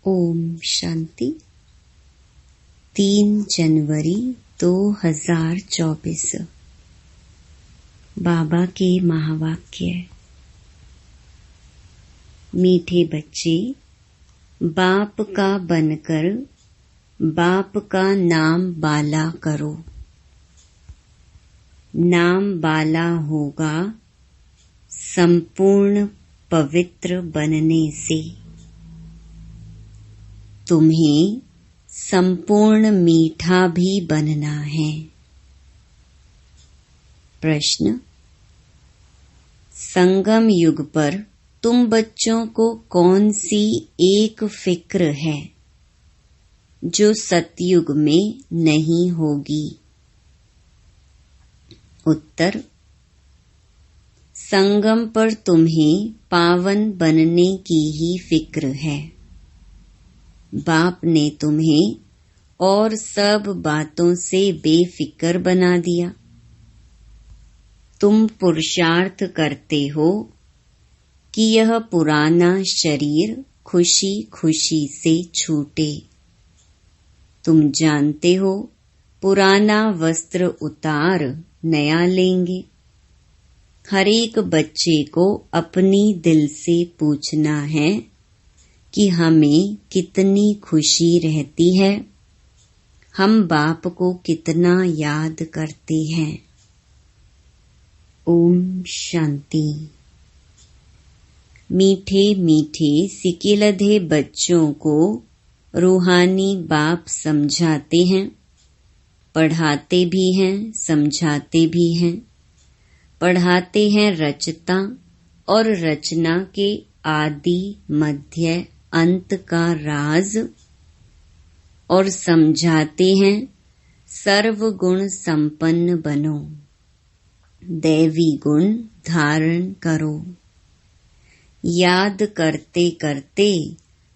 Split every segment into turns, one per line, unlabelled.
ओम शांति। 3 जनवरी 2024 बाबा के महावाक्य। मीठे बच्चे, बाप का बनकर बाप का नाम बाला करो। नाम बाला होगा संपूर्ण पवित्र बनने से। तुम्हें संपूर्ण मीठा भी बनना है। प्रश्न: संगम युग पर तुम बच्चों को कौन सी एक फिक्र है जो सतयुग में नहीं होगी? उत्तर: संगम पर तुम्हें पावन बनने की ही फिक्र है। बाप ने तुम्हें और सब बातों से बेफिक्र बना दिया। तुम पुरुषार्थ करते हो कि यह पुराना शरीर खुशी खुशी से छूटे। तुम जानते हो पुराना वस्त्र उतार नया लेंगे। हर एक बच्चे को अपनी दिल से पूछना है कि हमें कितनी खुशी रहती है, हम बाप को कितना याद करते हैं। ओम शांति। मीठे मीठे सिकिलधे बच्चों को रूहानी बाप समझाते हैं, पढ़ाते भी हैं, समझाते भी हैं। पढ़ाते हैं रचता और रचना के आदि मध्य अंत का राज, और समझाते हैं सर्व गुण संपन्न बनो, दैवी गुण धारण करो। याद करते करते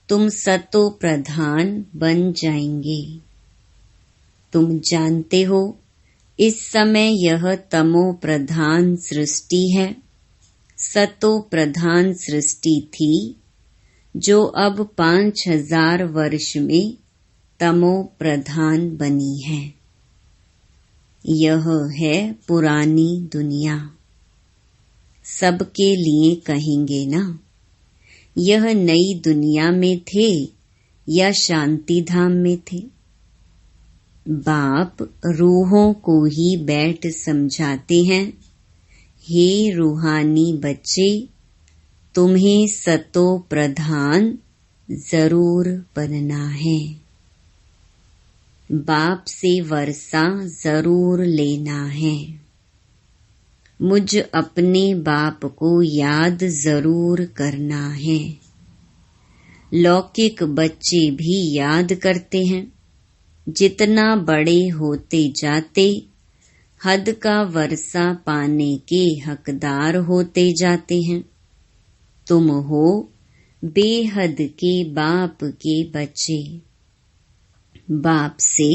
तुम सतो प्रधान बन जाएंगे। तुम जानते हो इस समय यह तमो प्रधान सृष्टि है। सतो प्रधान सृष्टि थी जो अब 5000 वर्ष में तमो प्रधान बनी है। यह है पुरानी दुनिया। सबके लिए कहेंगे ना, यह नई दुनिया में थे या शांति धाम में थे? बाप रूहों को ही बैठ समझाते हैं, हे रूहानी बच्चे, तुम्हें सतो प्रधान जरूर बनना है। बाप से वर्षा जरूर लेना है। मुझ अपने बाप को याद जरूर करना है। लौकिक बच्चे भी याद करते हैं। जितना बड़े होते जाते, हद का वर्षा पाने के हकदार होते जाते हैं। तुम हो बेहद के बाप के बच्चे। बाप से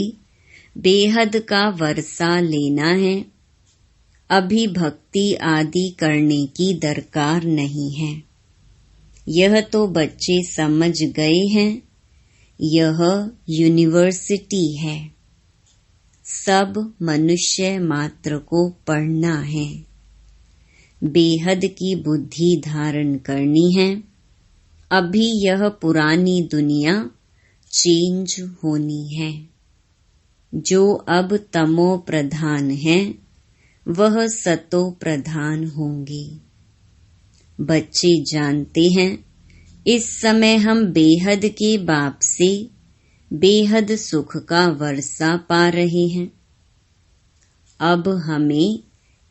बेहद का वर्षा लेना है। अभी भक्ति आदि करने की दरकार नहीं है। यह तो बच्चे समझ गए हैं। यह यूनिवर्सिटी है। सब मनुष्य मात्र को पढ़ना है। बेहद की बुद्धि धारण करनी है। अभी यह पुरानी दुनिया चेंज होनी है। जो अब तमो प्रधान है, वह सतो प्रधान होंगे। बच्चे जानते हैं इस समय हम बेहद के बाप से बेहद सुख का वर्षा पा रहे हैं। अब हमें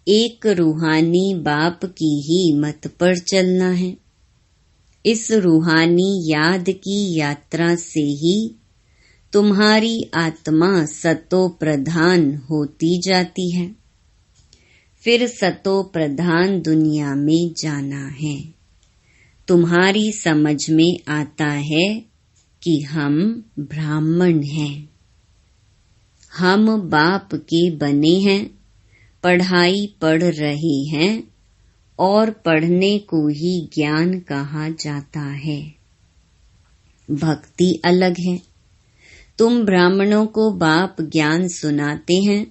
एक रूहानी बाप की ही मत पर चलना है। इस रूहानी याद की यात्रा से ही तुम्हारी आत्मा सतो प्रधान होती जाती है। फिर सतो प्रधान दुनिया में जाना है। तुम्हारी समझ में आता है कि हम ब्राह्मण हैं। हम बाप के बने हैं, पढ़ाई पढ़ रहे हैं और पढ़ने को ही ज्ञान कहा जाता है। भक्ति अलग है। तुम ब्राह्मणों को बाप ज्ञान सुनाते हैं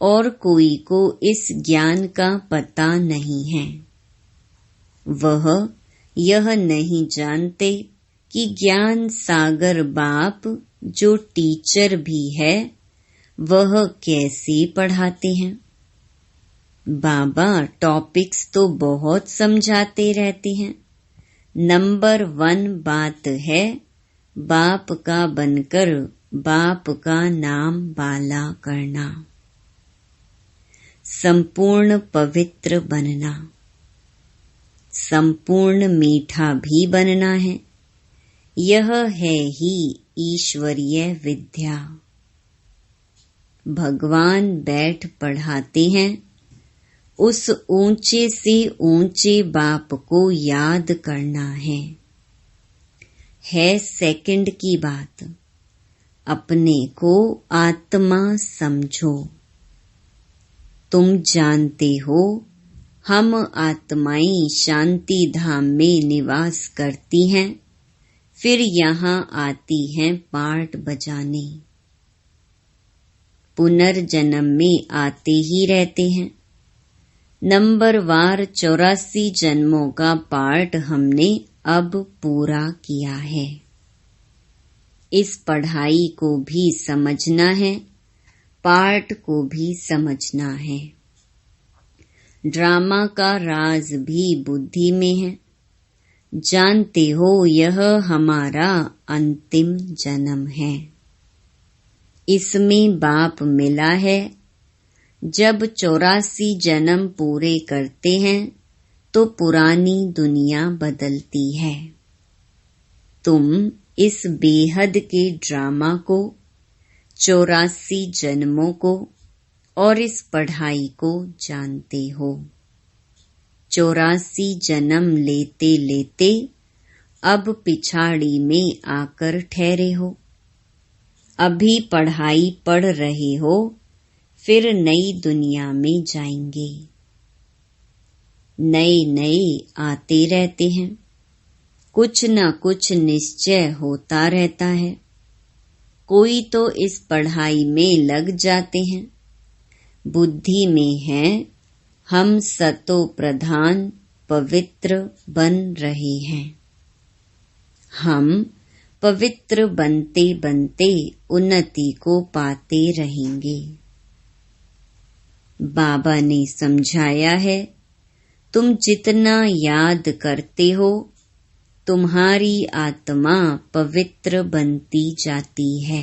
और कोई को इस ज्ञान का पता नहीं है। वह यह नहीं जानते कि ज्ञान सागर बाप जो टीचर भी है वह कैसे पढ़ाते हैं। बाबा टॉपिक्स तो बहुत समझाते रहते हैं। नंबर 1 बात है बाप का बनकर बाप का नाम बाला करना, संपूर्ण पवित्र बनना, संपूर्ण मीठा भी बनना है। यह है ही ईश्वरीय विद्या। भगवान बैठ पढ़ाते हैं। उस ऊंचे से ऊंचे बाप को याद करना है सेकंड की बात। अपने को आत्मा समझो। तुम जानते हो हम आत्माएं शांति धाम में निवास करती हैं, फिर यहाँ आती हैं पार्ट बजाने। पुनर्जन्म में आते ही रहते हैं। नंबरवार 84 जन्मों का पार्ट हमने अब पूरा किया है। इस पढ़ाई को भी समझना है, पार्ट को भी समझना है। ड्रामा का राज भी बुद्धि में है। जानते हो यह हमारा अंतिम जन्म है। इसमें बाप मिला है। जब 84 जन्म पूरे करते हैं तो पुरानी दुनिया बदलती है। तुम इस बेहद के ड्रामा को, 84 जन्मों को और इस पढ़ाई को जानते हो। 84 जन्म लेते लेते अब पिछाड़ी में आकर ठहरे हो। अभी पढ़ाई पढ़ रहे हो, फिर नई दुनिया में जाएंगे। नए नए आते रहते हैं। कुछ न कुछ निश्चय होता रहता है। कोई तो इस पढ़ाई में लग जाते हैं। बुद्धि में है हम सतो प्रधान पवित्र बन रहे हैं। हम पवित्र बनते बनते उन्नति को पाते रहेंगे। बाबा ने समझाया है तुम जितना याद करते हो तुम्हारी आत्मा पवित्र बनती जाती है।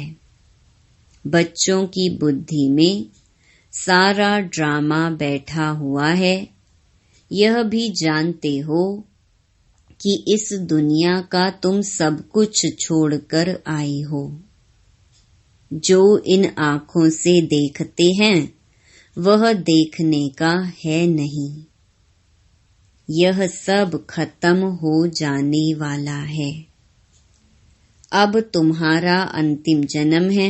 बच्चों की बुद्धि में सारा ड्रामा बैठा हुआ है। यह भी जानते हो कि इस दुनिया का तुम सब कुछ छोड़कर आए हो। जो इन आँखों से देखते हैं वह देखने का है नहीं। यह सब खत्म हो जाने वाला है। अब तुम्हारा अंतिम जन्म है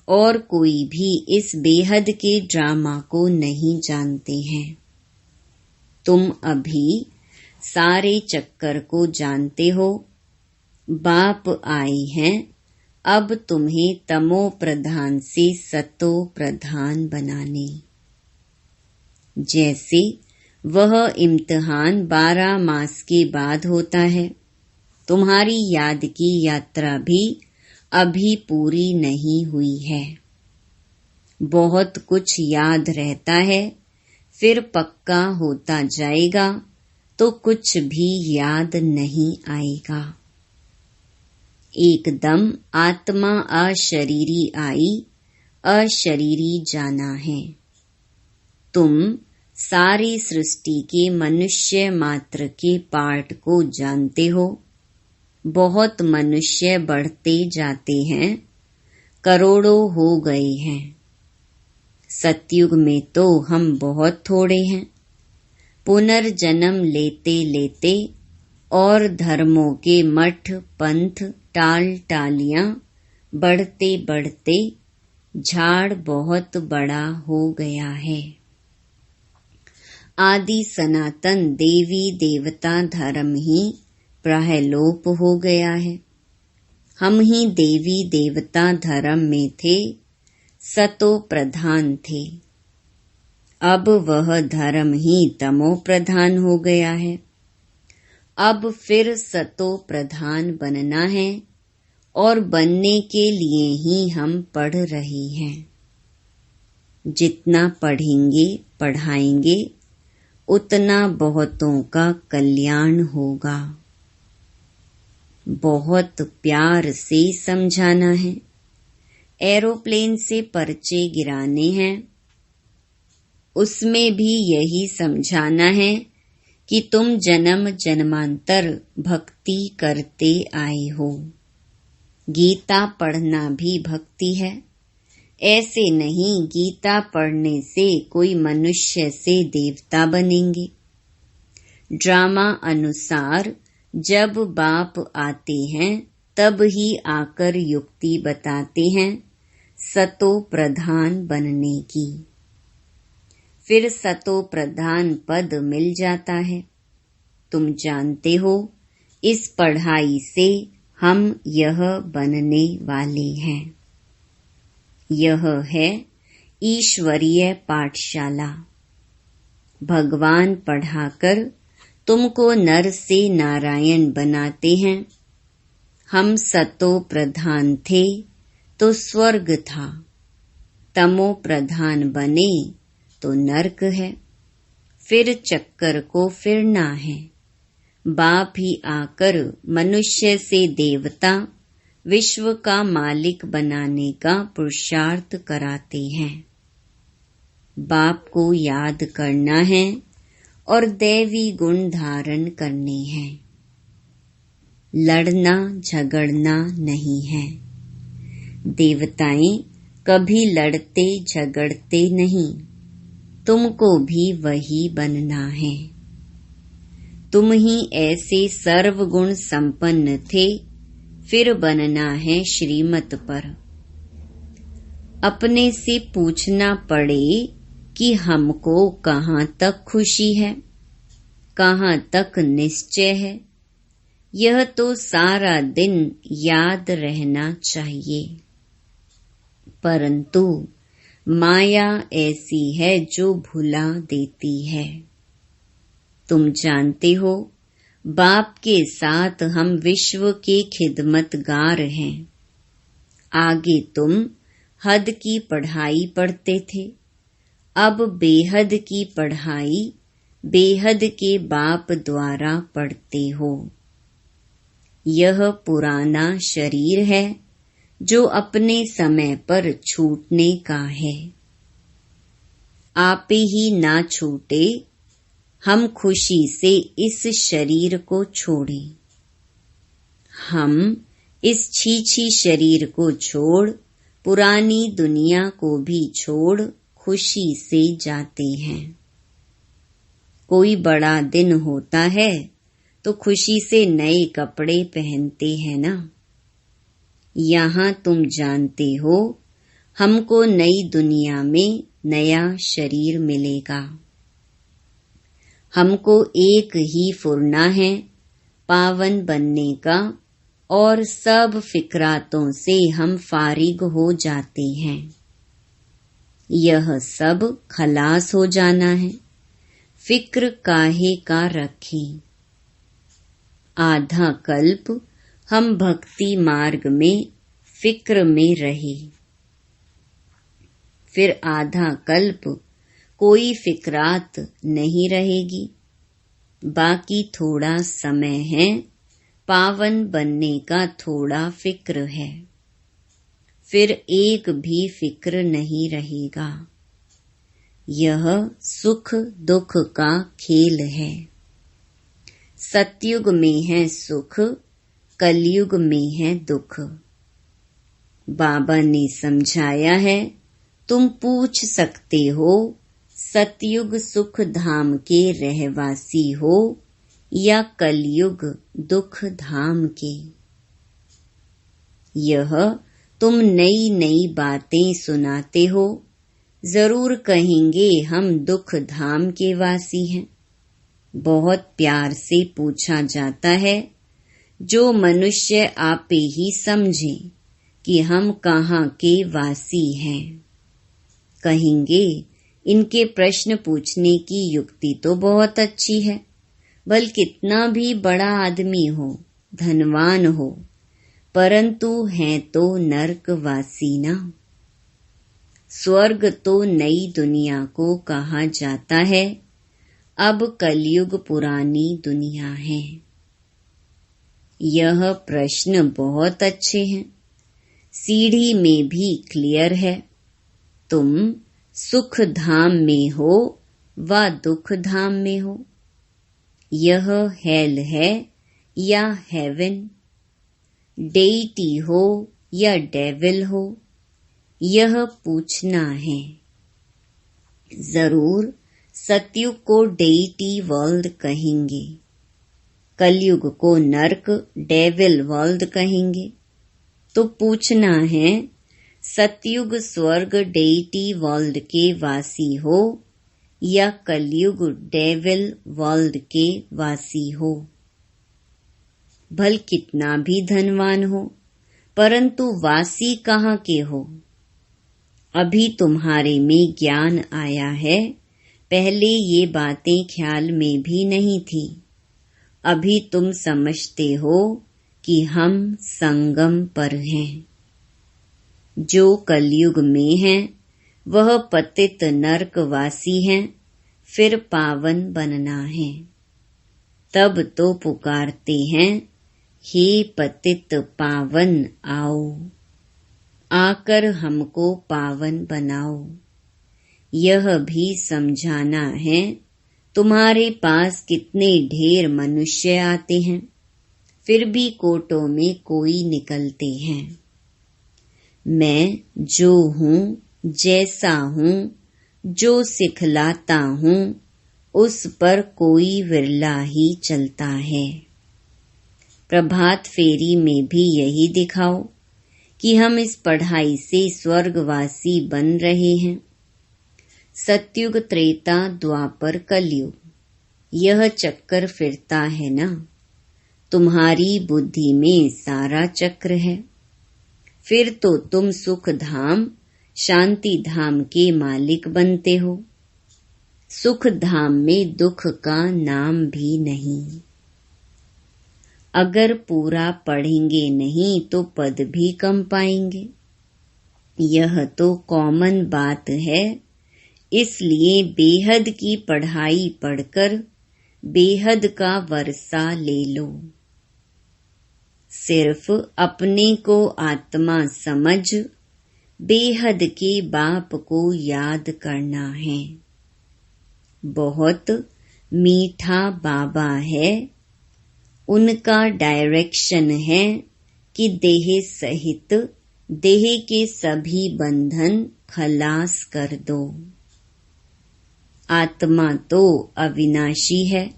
और कोई भी इस बेहद के ड्रामा को नहीं जानते हैं। तुम अभी सारे चक्कर को जानते हो। बाप आए हैं अब तुम्हें तमो प्रधान से सतो प्रधान बनाने। जैसे वह इम्तिहान 12 मास के बाद होता है, तुम्हारी याद की यात्रा भी अभी पूरी नहीं हुई है। बहुत कुछ याद रहता है, फिर पक्का होता जाएगा तो कुछ भी याद नहीं आएगा। एकदम आत्मा अशरीरी आई, अशरीरी जाना है। तुम सारी सृष्टि के मनुष्य मात्र के पार्ट को जानते हो। बहुत मनुष्य बढ़ते जाते हैं, करोड़ों हो गए हैं। सतयुग में तो हम बहुत थोड़े हैं। पुनर्जन्म लेते लेते और धर्मों के मठ पंथ टाल टालियां बढ़ते बढ़ते झाड़ बहुत बड़ा हो गया है। आदि सनातन देवी देवता धर्म ही प्रायलोप हो गया है। हम ही देवी देवता धर्म में थे, सतो प्रधान थे। अब वह धर्म ही तमो प्रधान हो गया है। अब फिर सतो प्रधान बनना है और बनने के लिए ही हम पढ़ रहे हैं। जितना पढ़ेंगे पढ़ाएंगे उतना बहुतों का कल्याण होगा। बहुत प्यार से समझाना है। एरोप्लेन से पर्चे गिराने हैं, उसमें भी यही समझाना है कि तुम जन्म जन्मांतर भक्ति करते आए हो। गीता पढ़ना भी भक्ति है। ऐसे नहीं गीता पढ़ने से कोई मनुष्य से देवता बनेंगे। ड्रामा अनुसार जब बाप आते हैं तब ही आकर युक्ति बताते हैं सतो प्रधान बनने की। फिर सतो प्रधान पद मिल जाता है। तुम जानते हो इस पढ़ाई से हम यह बनने वाले हैं। यह है ईश्वरीय पाठशाला। भगवान पढ़ाकर तुमको नर से नारायण बनाते हैं। हम सतो प्रधान थे तो स्वर्ग था, तमो प्रधान बने तो नरक है। फिर चक्कर को फिरना है। बाप ही आकर मनुष्य से देवता, विश्व का मालिक बनाने का पुरुषार्थ कराते हैं। बाप को याद करना है और दैवी गुण धारण करने हैं। लड़ना झगड़ना नहीं है। देवताएं कभी लड़ते झगड़ते नहीं। तुमको भी वही बनना है। तुम ही ऐसे सर्वगुण संपन्न थे, फिर बनना है श्रीमत पर। अपने से पूछना पड़े कि हमको कहाँ तक खुशी है, कहाँ तक निश्चय है। यह तो सारा दिन याद रहना चाहिए। परंतु माया ऐसी है जो भुला देती है। तुम जानते हो बाप के साथ हम विश्व के खिदमतगार हैं। आगे तुम हद की पढ़ाई पढ़ते थे, अब बेहद की पढ़ाई बेहद के बाप द्वारा पढ़ते हो। यह पुराना शरीर है जो अपने समय पर छूटने का है। आप ही ना छूटे, हम खुशी से इस शरीर को छोड़ें। हम इस छीछी शरीर को छोड़ पुरानी दुनिया को भी छोड़ खुशी से जाते हैं। कोई बड़ा दिन होता है तो खुशी से नए कपड़े पहनते हैं ना। यहाँ तुम जानते हो हमको नई दुनिया में नया शरीर मिलेगा। हमको एक ही फुरना है पावन बनने का और सब फिक्रातों से हम फारिग हो जाते हैं। यह सब खलास हो जाना है। फिक्र काहे का रखें। आधा कल्प हम भक्ति मार्ग में फिक्र में रहे, फिर आधा कल्प कोई फिक्रात नहीं रहेगी। बाकी थोड़ा समय है, पावन बनने का थोड़ा फिक्र है, फिर एक भी फिक्र नहीं रहेगा। यह सुख दुख का खेल है। सतयुग में है सुख, कलयुग में है दुख। बाबा ने समझाया है, तुम पूछ सकते हो सतयुग सुख धाम के रहवासी हो या कलयुग दुख धाम के। यह तुम नई नई बातें सुनाते हो, जरूर कहेंगे हम दुख धाम के वासी हैं। बहुत प्यार से पूछा जाता है, जो मनुष्य आपे ही समझे कि हम कहाँ के वासी हैं। कहेंगे, इनके प्रश्न पूछने की युक्ति तो बहुत अच्छी है, भले कितना भी बड़ा आदमी हो, धनवान हो, परंतु हैं तो नरकवासी ना। स्वर्ग तो नई दुनिया को कहा जाता है, अब कलयुग पुरानी दुनिया है। यह प्रश्न बहुत अच्छे हैं, सीढ़ी में भी क्लियर है। तुम सुख धाम में हो व दुख धाम में हो, यह हेल है या हेवन, डेइटी हो या डेविल हो, यह पूछना है। जरूर सतयुग को डेइटी वर्ल्ड कहेंगे, कलयुग को नरक डेविल वर्ल्ड कहेंगे। तो पूछना है, सतयुग स्वर्ग डेइटी वर्ल्ड के वासी हो या कलयुग डेविल वर्ल्ड के वासी हो। भल कितना भी धनवान हो, परंतु वासी कहाँ के हो। अभी तुम्हारे में ज्ञान आया है, पहले ये बातें ख्याल में भी नहीं थी। अभी तुम समझते हो कि हम संगम पर हैं। जो कलयुग में हैं वह पतित नरकवासी हैं, फिर पावन बनना है। तब तो पुकारते हैं, हे पतित पावन आओ, आकर हमको पावन बनाओ। यह भी समझाना है, तुम्हारे पास कितने ढेर मनुष्य आते हैं, फिर भी कोटों में कोई निकलते हैं। मैं जो हूँ, जैसा हूँ, जो सिखलाता हूँ, उस पर कोई विरला ही चलता है। प्रभात फेरी में भी यही दिखाओ कि हम इस पढ़ाई से स्वर्गवासी बन रहे हैं। सतयुग, त्रेता, द्वापर, कलयुग, यह चक्कर फिरता है ना। तुम्हारी बुद्धि में सारा चक्र है। फिर तो तुम सुख धाम, शांति धाम के मालिक बनते हो। सुख धाम में दुख का नाम भी नहीं। अगर पूरा पढ़ेंगे नहीं तो पद भी कम पाएंगे। यह तो कॉमन बात है। इसलिए बेहद की पढ़ाई पढ़कर बेहद का वर्षा ले लो। सिर्फ अपने को आत्मा समझ बेहद के बाप को याद करना है। बहुत मीठा बाबा है। उनका डायरेक्शन है कि देह सहित देह के सभी बंधन खलास कर दो। आत्मा तो अविनाशी है।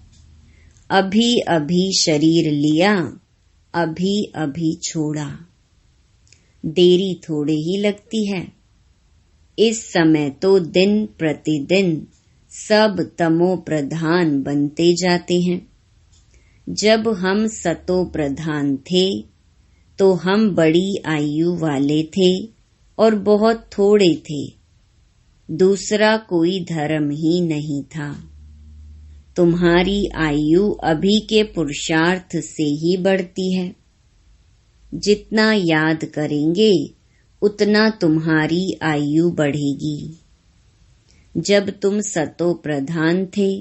अभी अभी शरीर लिया, अभी अभी छोड़ा। देरी थोड़ी ही लगती है। इस समय तो दिन प्रतिदिन सब तमो प्रधान बनते जाते हैं। जब हम सतो प्रधान थे तो हम बड़ी आयु वाले थे और बहुत थोड़े थे। दूसरा कोई धर्म ही नहीं था। तुम्हारी आयु अभी के पुरुषार्थ से ही बढ़ती है। जितना याद करेंगे उतना तुम्हारी आयु बढ़ेगी। जब तुम सतो प्रधान थे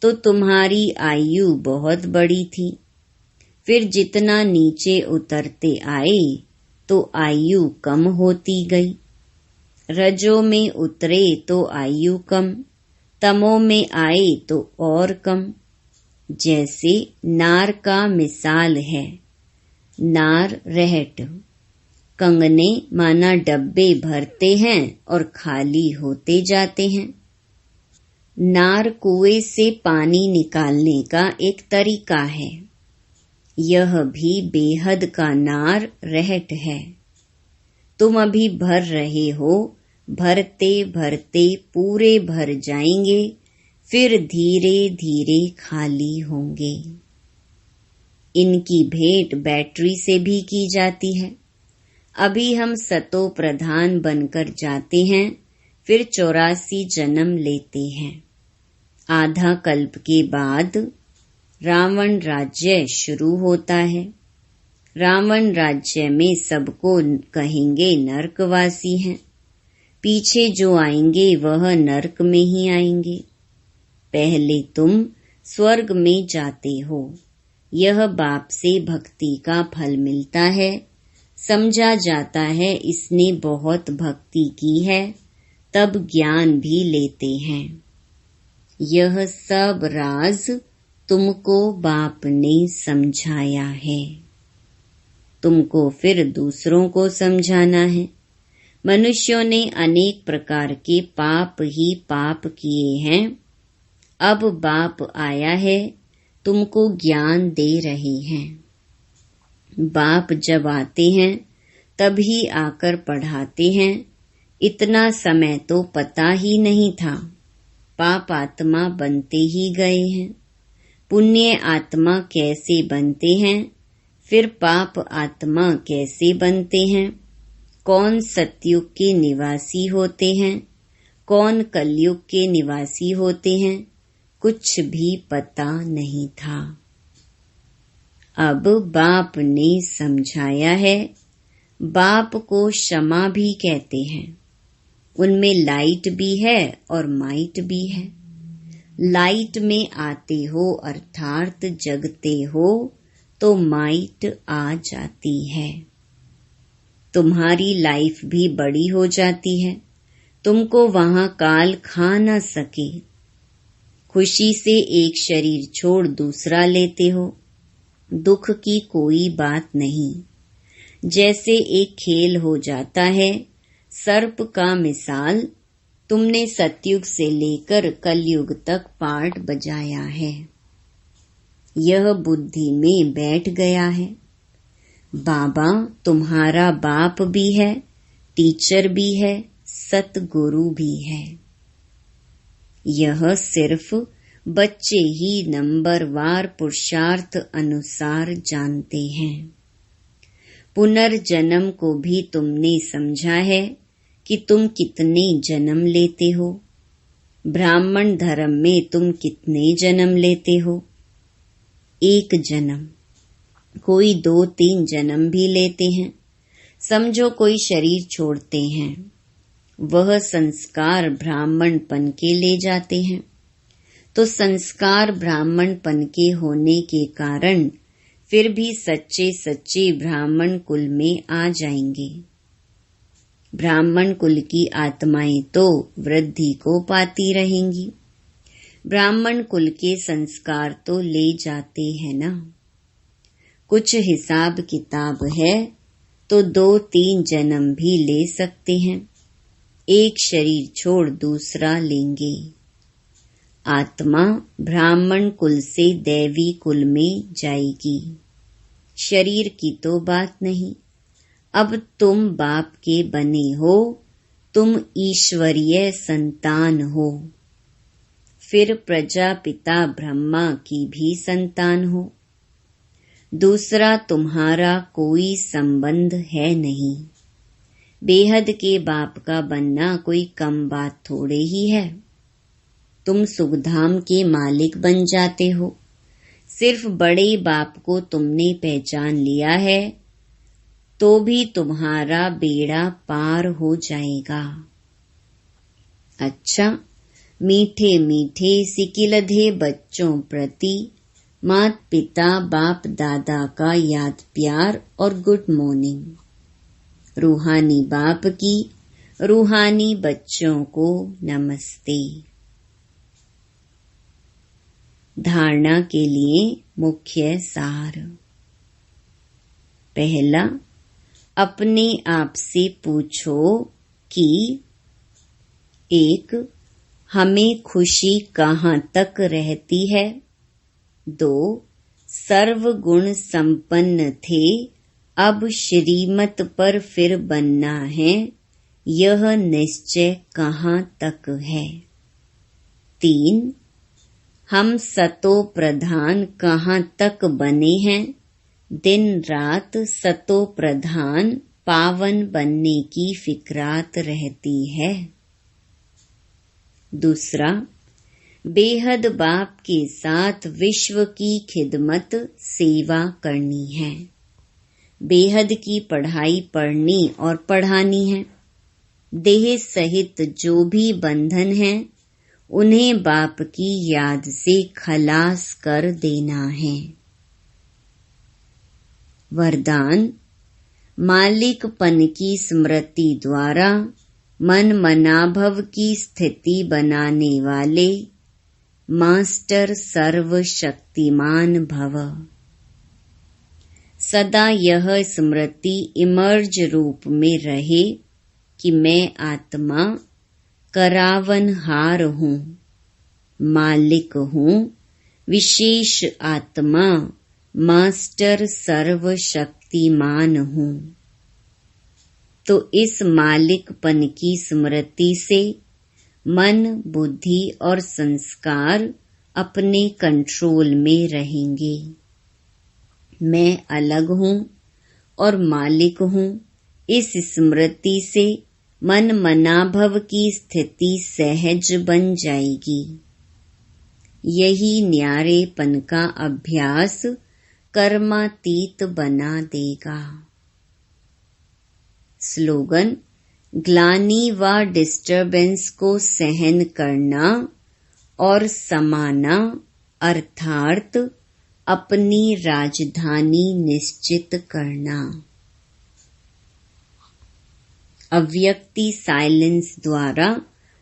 तो तुम्हारी आयु बहुत बड़ी थी। फिर जितना नीचे उतरते आए तो आयु कम होती गई। रजो में उतरे तो आयु कम, तमो में आए तो और कम। जैसे नार का मिसाल है। नार रहट, कंगने माना डब्बे भरते हैं और खाली होते जाते हैं। नार कुएं से पानी निकालने का एक तरीका है। यह भी बेहद का नार रहट है। तुम अभी भर रहे हो, भरते भरते पूरे भर जाएंगे, फिर धीरे धीरे खाली होंगे। इनकी भेंट बैटरी से भी की जाती है। अभी हम सतो प्रधान बनकर जाते हैं, फिर 84 जन्म लेते हैं। आधा कल्प के बाद रावण राज्य शुरू होता है। रावण राज्य में सबको कहेंगे नरकवासी हैं। पीछे जो आएंगे वह नरक में ही आएंगे। पहले तुम स्वर्ग में जाते हो। यह बाप से भक्ति का फल मिलता है। समझा जाता है इसने बहुत भक्ति की है, तब ज्ञान भी लेते हैं। यह सब राज तुमको बाप ने समझाया है। तुमको फिर दूसरों को समझाना है। मनुष्यों ने अनेक प्रकार के पाप ही पाप किए हैं। अब बाप आया है, तुमको ज्ञान दे रहे हैं। बाप जब आते हैं तभी आकर पढ़ाते हैं। इतना समय तो पता ही नहीं था। पाप आत्मा बनते ही गए हैं। पुण्य आत्मा कैसे बनते हैं, फिर पाप आत्मा कैसे बनते हैं, कौन सतयुग के निवासी होते हैं, कौन कलयुग के निवासी होते हैं, कुछ भी पता नहीं था। अब बाप ने समझाया है। बाप को क्षमा भी कहते हैं। उनमें लाइट भी है और माइट भी है। लाइट में आते हो अर्थात जगते हो तो माइट आ जाती है। तुम्हारी लाइफ भी बड़ी हो जाती है। तुमको वहां काल खा न सके। खुशी से एक शरीर छोड़ दूसरा लेते हो। दुख की कोई बात नहीं। जैसे एक खेल हो जाता है। सर्प का मिसाल तुमने सतयुग से लेकर कलयुग तक पार्ट बजाया है। यह बुद्धि में बैठ गया है। बाबा तुम्हारा बाप भी है, टीचर भी है, सतगुरु भी है। यह सिर्फ बच्चे ही नंबरवार पुरुषार्थ अनुसार जानते हैं। पुनर्जन्म को भी तुमने समझा है कि तुम कितने जन्म लेते हो। ब्राह्मण धर्म में तुम कितने जन्म लेते हो? एक जन्म। कोई 2-3 जन्म भी लेते हैं। समझो कोई शरीर छोड़ते हैं, वह संस्कार ब्राह्मणपन के ले जाते हैं। तो संस्कार ब्राह्मणपन के होने के कारण फिर भी सच्चे सच्चे ब्राह्मण कुल में आ जाएंगे। ब्राह्मण कुल की आत्माएं तो वृद्धि को पाती रहेंगी। ब्राह्मण कुल के संस्कार तो ले जाते हैं ना। कुछ हिसाब किताब है तो 2-3 जन्म भी ले सकते हैं। एक शरीर छोड़ दूसरा लेंगे। आत्मा ब्राह्मण कुल से दैवी कुल में जाएगी। शरीर की तो बात नहीं। अब तुम बाप के बने हो, तुम ईश्वरीय संतान हो। फिर प्रजापिता ब्रह्मा की भी संतान हो। दूसरा तुम्हारा कोई संबंध है नहीं। बेहद के बाप का बनना कोई कम बात थोड़े ही है। तुम सुखधाम के मालिक बन जाते हो। सिर्फ बड़े बाप को तुमने पहचान लिया है तो भी तुम्हारा बेड़ा पार हो जाएगा। अच्छा, मीठे मीठे सिकिलधे बच्चों प्रति माता पिता बाप दादा का याद प्यार और गुड मॉर्निंग। रूहानी बाप की रूहानी बच्चों को नमस्ते। धारणा के लिए मुख्य सार। पहला, अपने आप से पूछो कि 1. हमें खुशी कहाँ तक रहती है। 2. सर्वगुण संपन्न थे, अब श्रीमत पर फिर बनना है, यह निश्चय कहाँ तक है। 3. हम सतो प्रधान कहाँ तक बने हैं, दिन रात सतो प्रधान पावन बनने की फिक्रात रहती है। दूसरा, बेहद बाप के साथ विश्व की खिदमत सेवा करनी है। बेहद की पढ़ाई पढ़नी और पढ़ानी है। देह सहित जो भी बंधन है उन्हें बाप की याद से खलास कर देना है। वरदान, मालिकपन की स्मृति द्वारा मन मनाभव की स्थिति बनाने वाले मास्टर सर्वशक्तिमान भव। सदा यह स्मृति इमर्ज रूप में रहे कि मैं आत्मा करावनहार हूँ, मालिक हूँ, विशेष आत्मा, मास्टर सर्वशक्तिमान हूँ। तो इस मालिकपन की स्मृति से मन, बुद्धि और संस्कार अपने कंट्रोल में रहेंगे। मैं अलग हूँ और मालिक हूँ, इस स्मृति से मन मनाभव की स्थिति सहज बन जाएगी। यही न्यारेपन का अभ्यास कर्मातीत बना देगा। स्लोगन, ग्लानि व डिस्टर्बेंस को सहन करना और समाना अर्थात अपनी राजधानी निश्चित करना। अव्यक्ति साइलेंस द्वारा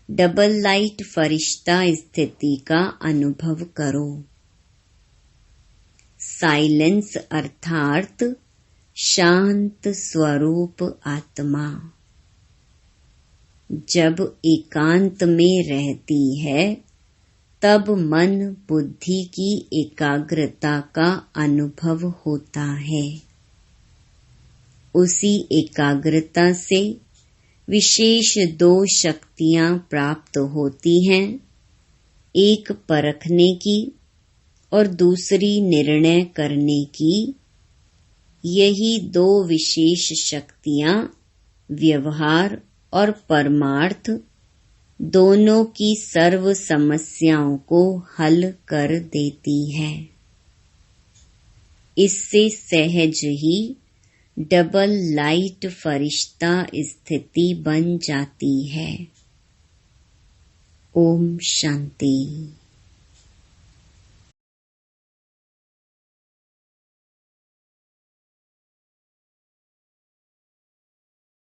डबल लाइट फरिश्ता स्थिति का अनुभव करो। साइलेंस अर्थात शांत स्वरूप आत्मा जब एकांत में रहती है तब मन बुद्धि की एकाग्रता का अनुभव होता है। उसी एकाग्रता से विशेष दो शक्तियां प्राप्त होती हैं, एक परखने की और दूसरी निर्णय करने की। यही दो विशेष शक्तियां व्यवहार और परमार्थ दोनों की सर्व समस्याओं को हल कर देती है। इससे सहज ही डबल लाइट फरिश्ता स्थिति बन जाती है। ओम शांति।